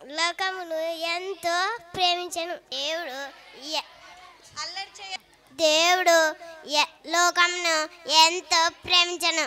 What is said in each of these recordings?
లోకమును ఎంతో ప్రేమించెను దేవుడు లోకమును ఎంతో ప్రేమించెను.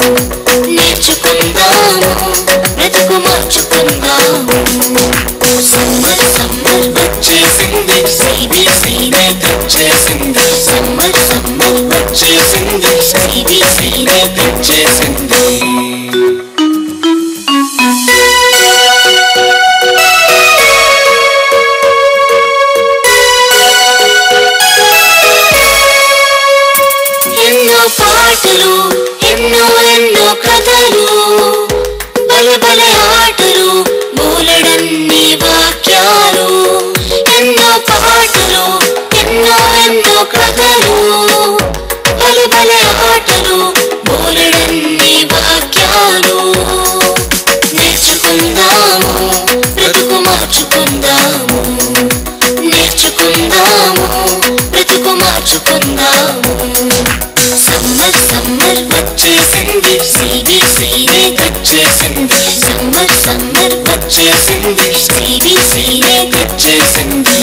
సీనే తెచ్చేసింది. ఎన్నో పాటలు ఎన్నో ఎన్నో కథలు బలె బలె ఆటలు బోలెడన్ని వాక్యాలు. ఎన్నో పాటలు ఎన్నో ఎన్నో కథలు బలె బలె ఆటలు బోలెడన్ని వాక్యాలు. నేర్చుకుందాము బ్రతుకు మార్చుకుందాము, నేర్చుకుందాము బ్రతుకు మార్చుకుందాము. సమ్మర్ సమ్మర్ వచ్చేసింది సిబిసినే తెచ్చేసింది. సమ్మర్ సమ్మర్ వచ్చేసింది సిబిసినే తెచ్చేసింది.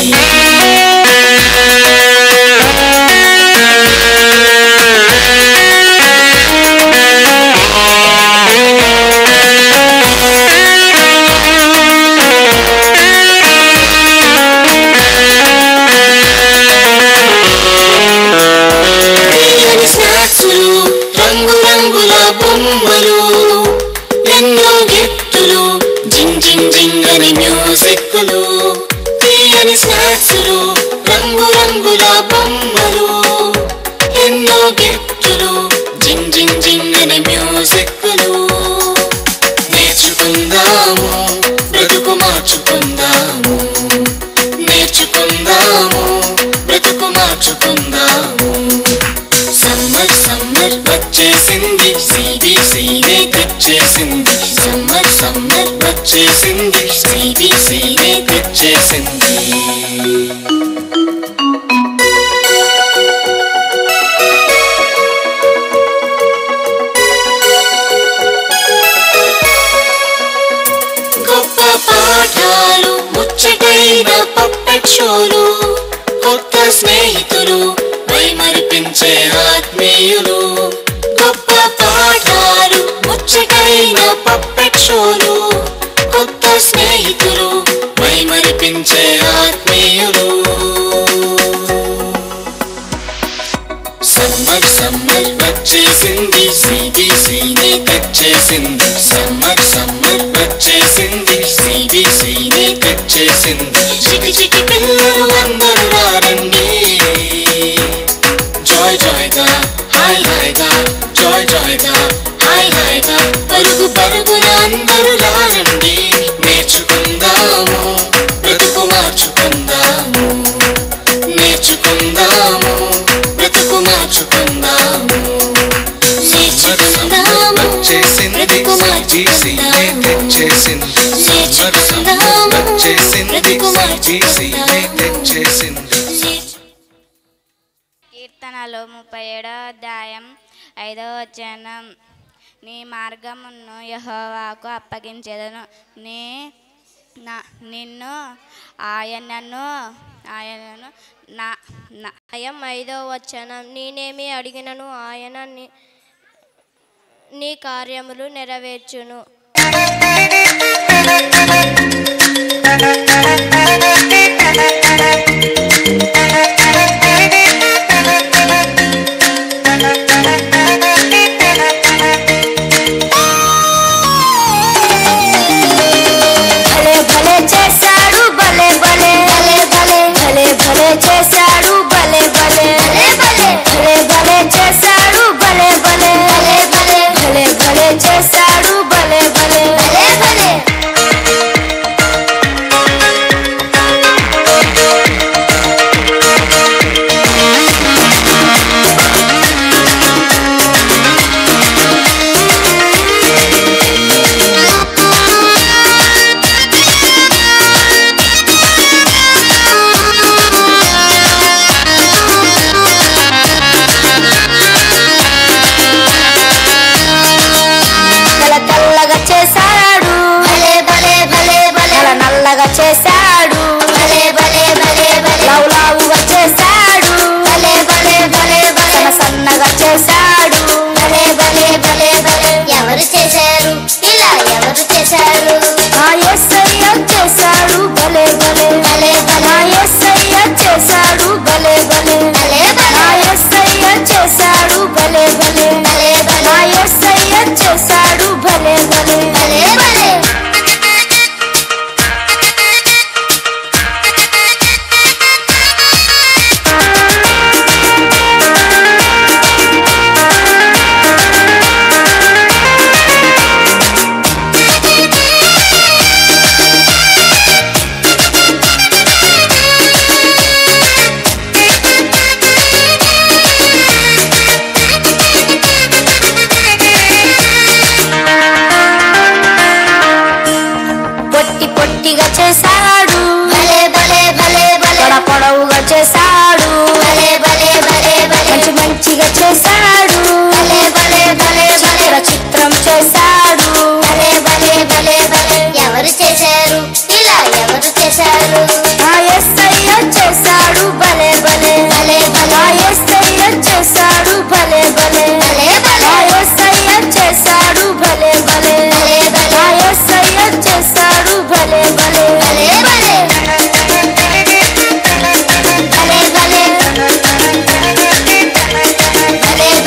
రంగు రంగుల బొమ్మలు ఎన్నో గిఫ్టులు జింగ్ జింగ్ జింగ్ అని మ్యూజిక్లు. తీయని స్నాక్సులు రంగు రంగుల బొమ్మలు ఎన్నో గిఫ్టులు జింగ్ జింగ్ జింగ్ అని మ్యూజిక్లు. నేర్చుకుందాము బ్రతుకు మార్చుకుందాము, నేర్చుకుందాము బ్రతుకు మార్చుకుందాము. సమ్మర్ సమ్మర్ వచ్చేసింది సిబిసినే తెచ్చేసింది. సమ్మర్ సమ్మర్ వచ్చేసింది సిబిసినే తెచ్చేసింది. గొప్ప పాఠాలు ముచ్చటైన పప్పెట్ షోలు, కొత్త స్నేహితులు మైమరిపించే ఆత్మీయులు. గొప్ప పాఠాలు ముచ్చటైన పప్పెట్ షోలు, కొత్త స్నేహితులు మైమరిపించే ఆత్మీయులు. సమ్మర్ సమ్మర్ వచ్చేసింది సిబిసినే తెచ్చేసింది. సమ్మర్ సమ్మర్ వచ్చేసింది సిబిసినే తెచ్చేసింది. చిటి చిటి పిల్లలు అందరూ రారండి, జాయ్ జాయ్గా హాయ్ హాయ్గా, జాయ్ జాయ్గా హాయ్ హాయ్గా, పరుగు పరుగున అందరూ రారండి. నేర్చుకుందాము బ్రతుకు మార్చుకుందాము, నేర్చుకుందాము బ్రతుకు మార్చుకుందాము. నేర్చుకుందాము బ్రతుకు మార్చుకుందాము, నేర్చుకుందాము బ్రతుకు మార్చుకుందాము. కీర్తనలు 37వ అధ్యాయం 5వ వచనం. నీ మార్గమును యెహోవాకు అప్పగించెదను, నిన్ను ఆయనను నా 5వ వచనం. నేనేమి అడిగినను ఆయన నీ కార్యములు నెరవేర్చును. చేశాడు, లౌలావుగా చేశాడు, సన్నగా చేశాడు. ఎవరు చేశారు ఇలా, ఎవరు చేశారు? నా యేసయ్య చేశాడు భలే భలే, నా యేసయ్య చేశాడు భలే భలే, నా యేసయ్య చేశాడు భలే భలే, చేశాడు భలే భలే భలే భలే ఎవరు చేశారు ఇలా ఎవరు చేశారు నా యేసయ్య చేశాడు భలే భలే భలే నా భలే యేసయ్య చేశాడు భలే భలే భలే నా భలే యేసయ్య చేశాడు భలే భలే భలే భలే నా యేసయ్య చేశాడు భలే భలే భలే భలే భలే భలే భలే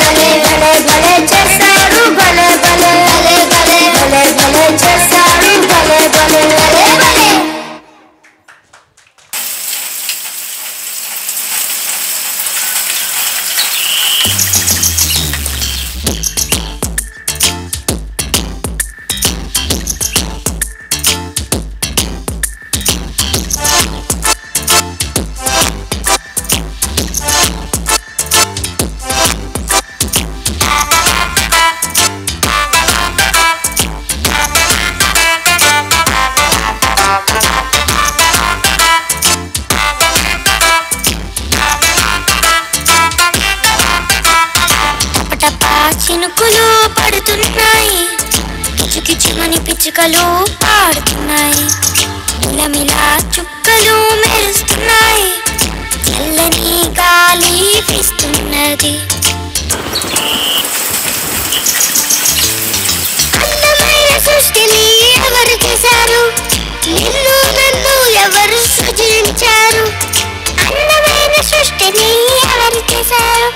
భలే భలే భలే చేశాడు భలే భలే భలే భలే భలే భలే చేశాడు భలే భలే భలే భలే టపటపా చినుకులు పడుతున్నాయి కిచుకిచుమని పిచ్చుకలు పాడుతున్నాయి మిలమిలా చుక్కలు మెరుస్తున్నాయి చల్లని గాలి వీస్తున్నది అందమైన సృష్టిని ఎవరు చేశారు నిన్ను నన్ను ఎవరు సృజించారు అందమైన సృష్టిని ఎవరు చేశారు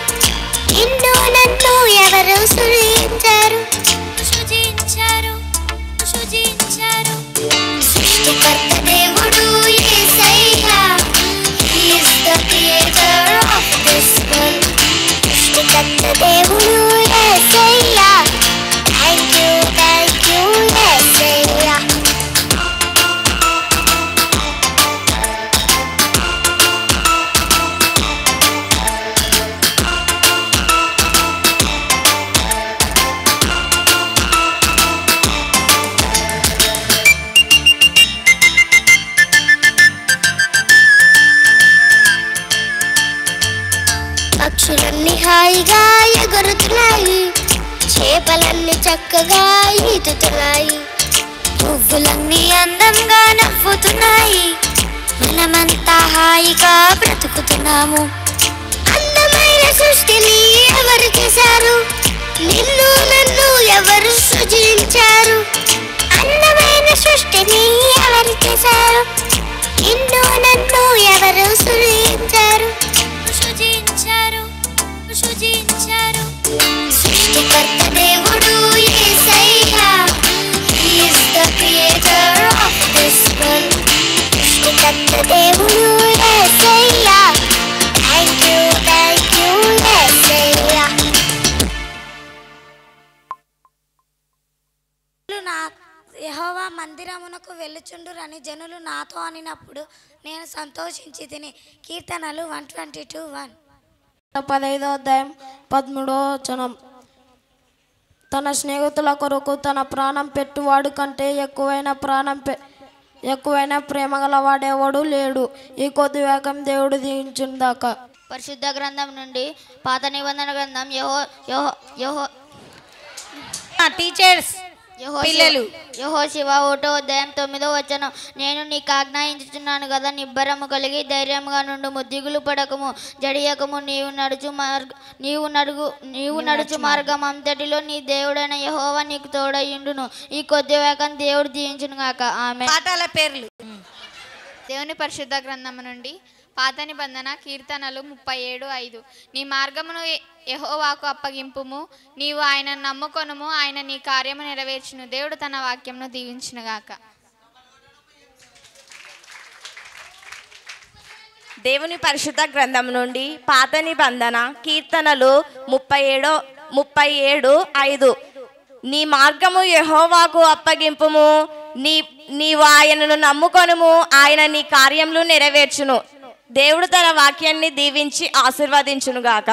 నిన్ను నన్ను ఎవరు సృజించారు సృజించారు సృజించారు సృష్టికర్త దేవుడు యేసయ్యా He is the creator of this world సృష్టికర్త దేవుడు యేసయ్యా Thank you యేసయ్యా పక్షులన్నీ హాయిగా ఎగురుతున్నాయి చేపలన్నీ చక్కగా ఈదుతున్నాయి పువ్వులన్నీ అందంగా నవ్వుతున్నాయి మనమంతా హాయిగా బ్రతుకుతున్నాము అందమైన సృష్టిని ఎవరు చేశారు నిన్ను నన్ను ఎవరు సృజించారు అందమైన సృష్టిని ఎవరు చేశారు నిన్ను నన్ను ఎవరు సృజించారు సృజించారు సృజించారు సృష్టికర్త దేవుడు యేసయ్యా He is the creator of this world సృష్టికర్త దేవుడు యేసయ్యా Thank you యేసయ్యా నా యెహోవా మందిరమునకు వెళ్ళుచుండురని జనులు నాతో అనినప్పుడు నేను సంతోషించి తిని కీర్తనలు 122:1 15వ అధ్యాయం 13వ వచనం తన స్నేహితుల కొరకు తన ప్రాణం పెట్టువాడు కంటే ఎక్కువైన ప్రేమ గలవాడేవాడు లేడు. ఈ కొద్ది వాక్యం దేవుడు దీవించుగాక. పరిశుద్ధ గ్రంథం నుండి పాత నిబంధన గ్రంథం టీచర్స్ పిల్లలు యెహోషువ 1వ అధ్యాయం 9వ వచనం నేను నీకు ఆజ్ఞాయించుచున్నాను కదా నిబ్బరము కలిగి ధైర్యముగా నుండు దిగులు పడకము జడియకము నీవు నడుచు మార్గం అంతటిలో నీ దేవుడైన యెహోవా నీకు తోడయుండును. ఈ కొద్ది వాక్యం దేవుడు దీవించును గాక. ఆమేన్. పాఠాల పేర్లు దేవుని పరిశుద్ధ గ్రంథము నుండి పాత నిబంధన కీర్తనలు 37:5 నీ మార్గమును యెహోవాకు అప్పగింపుము నీవు ఆయన నమ్ముకొనుము ఆయన నీ కార్యము నెరవేర్చును. దేవుడు తన వాక్యమును దీవించునుగాక. దేవుని పరిశుద్ధ గ్రంథం నుండి పాత నిబంధన కీర్తనలు 37:5 నీ మార్గము యెహోవాకు అప్పగింపుము నీవు ఆయనను నమ్ముకొనుము ఆయన నీ కార్యములు నెరవేర్చును. దేవుడు తన వాక్యాన్ని దీవించి ఆశీర్వదించునుగాక.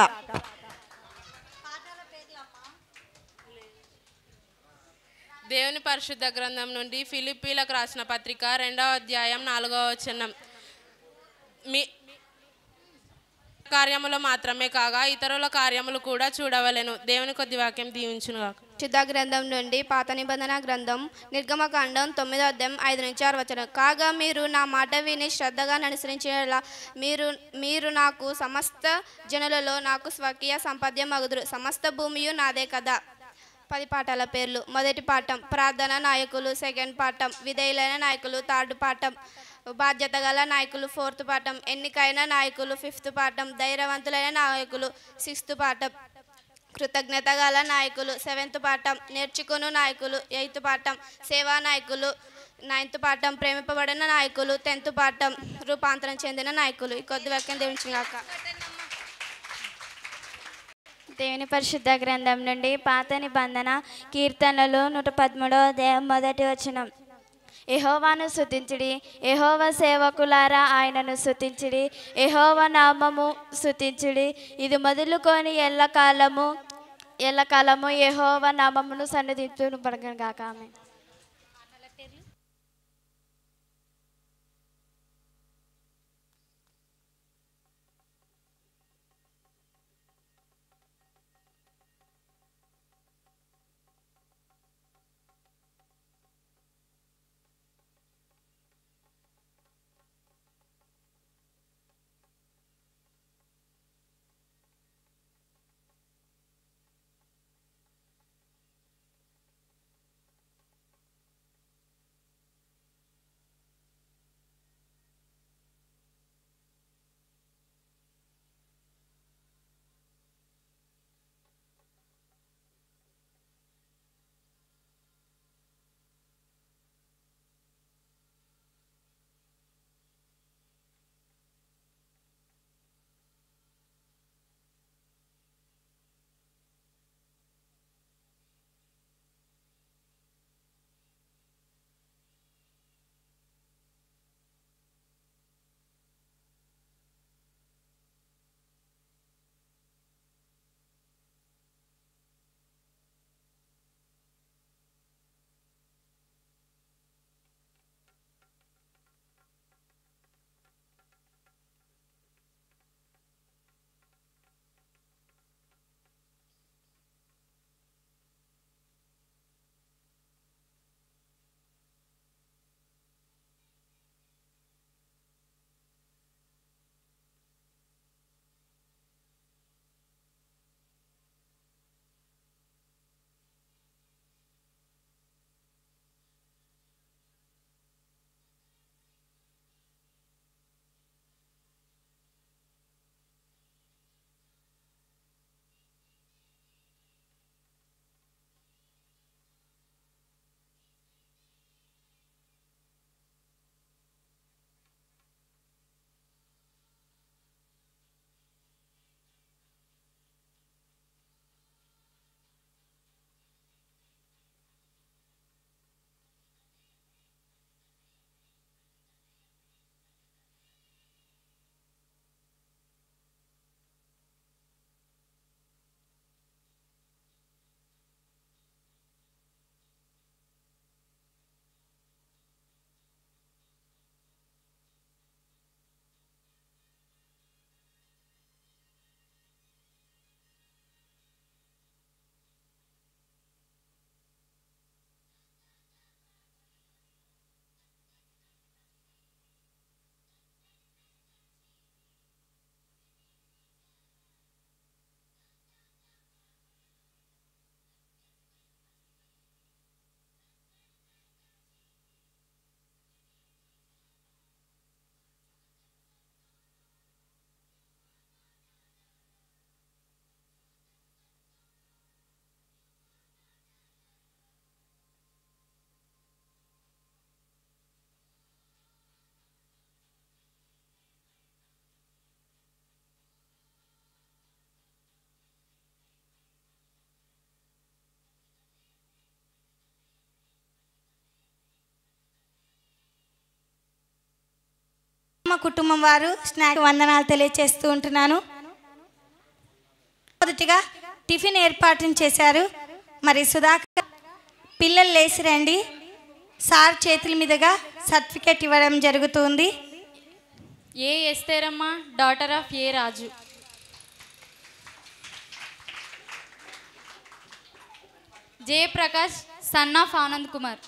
దేవుని పరిశుద్ధ గ్రంథం నుండి ఫిలిప్పీలకు రాసిన పత్రిక 2వ అధ్యాయం 4వ వచనం కార్యములు మాత్రమే కాగా ఇతరుల కార్యములు కూడా చూడవలెను. దేవుని కొద్ది వాక్యం దీవించునుగాక. శుద్ధ గ్రంథం నుండి పాత నిబంధన గ్రంథం నిర్గమకాండం 9వ అధ్యాయం 5-6 వచనం. కాగా మీరు నా మాట విని శ్రద్ధగా అనుసరించేలా మీరు నాకు సమస్త జనులలో నాకు స్వకీయ సంపద్యం మగుదురు. సమస్త భూమియు నాదే కదా. 10 పాఠాల పేర్లు. మొదటి పాఠం ప్రార్థన నాయకులు, సెకండ్ పాఠం విధేయులైన నాయకులు, థర్డ్ పాఠం బాధ్యత గల నాయకులు, ఫోర్త్ పాఠం ఎన్నికైన నాయకులు, ఫిఫ్త్ పాఠం ధైర్యవంతులైన నాయకులు, సిక్స్త్ పాఠం కృతజ్ఞత గల నాయకులు, సెవెంత్ పాఠం నేర్చుకుని నాయకులు, ఎయిత్ పాఠం సేవా నాయకులు, నైన్త్ పాఠం ప్రేమింపబడిన నాయకులు, 10th పాఠం రూపాంతరం చెందిన నాయకులు. ఈ కొద్ది వాక్యం దేవునిగాక. దేవుని పరిశుద్ధ గ్రంథం నుండి పాత నిబంధన కీర్తనలు 113వ అధ్యాయం 1వ వచనం. యెహోవాను స్తుతించుడి, యెహోవా సేవకులారా ఆయనను స్తుతించుడి, యెహోవా నామము స్తుతించుడి. ఇది మొదలుకొని ఎల్లకాలము యెహోవా నామమును సన్నిధించును పడగాక. ఆమేన్. మా కుటుంబం వారు స్నాక్ వందనాలు తెలియజేస్తూ ఉంటున్నాను. మొదటిగా టిఫిన్ ఏర్పాటు చేశారు. మరి సుధాకర్ పిల్లలు లేచి రండి, సార్ చేతుల మీదుగా సర్టిఫికేట్ ఇవ్వడం జరుగుతుంది. A Estheramma daughter of A Raju. Jayaprakash son of Anand Kumar.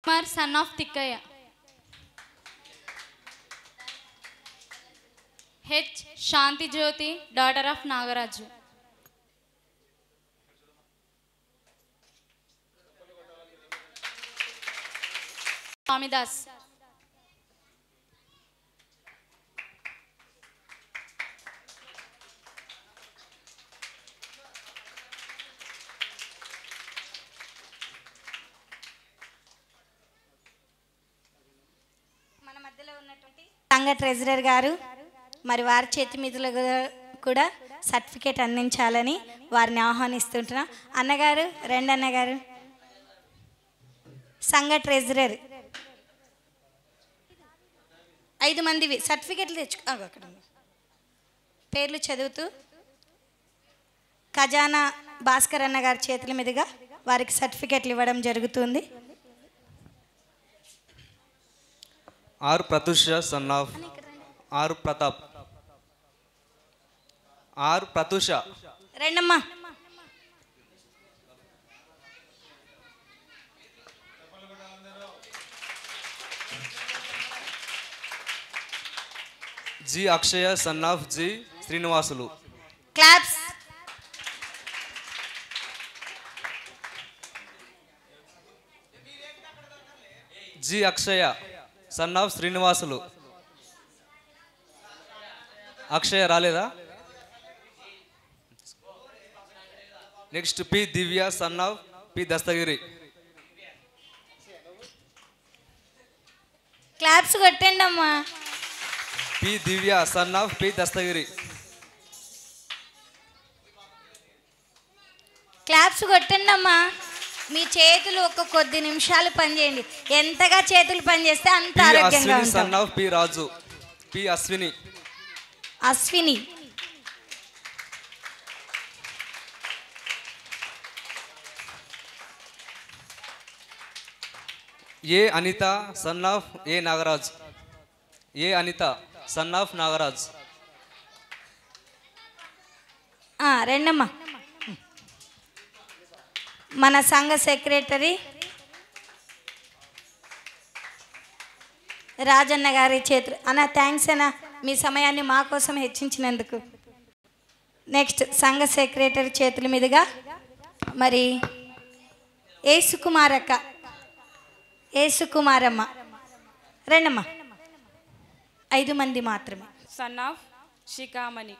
Kumar son of Thikkayya. H Shanti Jyothi daughter of Nagaraju. Swamidas. మన మధ్యలో ఉన్నటువంటి సంఘ ట్రెజరర్ గారు మరి వారి చేతి మీదులో కూడా సర్టిఫికేట్ అందించాలని వారిని ఆహ్వానిస్తుంటున్నాం. అన్నగారు రెండు అన్నగారు. సంఘ ట్రెజరర్ 5 మందివి సర్టిఫికేట్లు అక్కడ పేర్లు చదువుతూ ఖజానా భాస్కర్ అన్న గారి చేతుల మీదుగా వారికి సర్టిఫికేట్లు ఇవ్వడం జరుగుతుంది. R Pratusha son of R Pratap. R Pratusha రెండమ్మా. G Akshaya son of G Srinivasulu. Claps. G Akshaya son of Srinivasulu. Akshaya రాలేదా? Next P Divya son of P Dastagiri. Claps కొట్టండి అమ్మా. P Divya son of P Dastagiri. Claps కొట్టండి అమ్మా. మీ చేతులు ఒక కొద్ది నిమిషాలు పనిచేయండి. ఎంతగా చేతులు పనిచేస్తే అంత ఆరోగ్యంగా ఉంటాం. Son of P Raju. P Ashwini. Ashwini. A Anitha son of A Nagaraj. A Anitha son of Nagaraj. రెండమ్మా. మన సంఘ సెక్రటరీ రాజన్న గారి చేతులు. అన్న థ్యాంక్స్ అన్న, మీ సమయాన్ని మా కోసం హెచ్చించినందుకు. నెక్స్ట్ సంఘ సెక్రటరీ చేతుల మీదుగా మరి ఏసుకుమారక్క, ఏసుకుమారమ్మ. రెండమ్మా. 5 మంది మాత్రమే. Son of Sikhamani.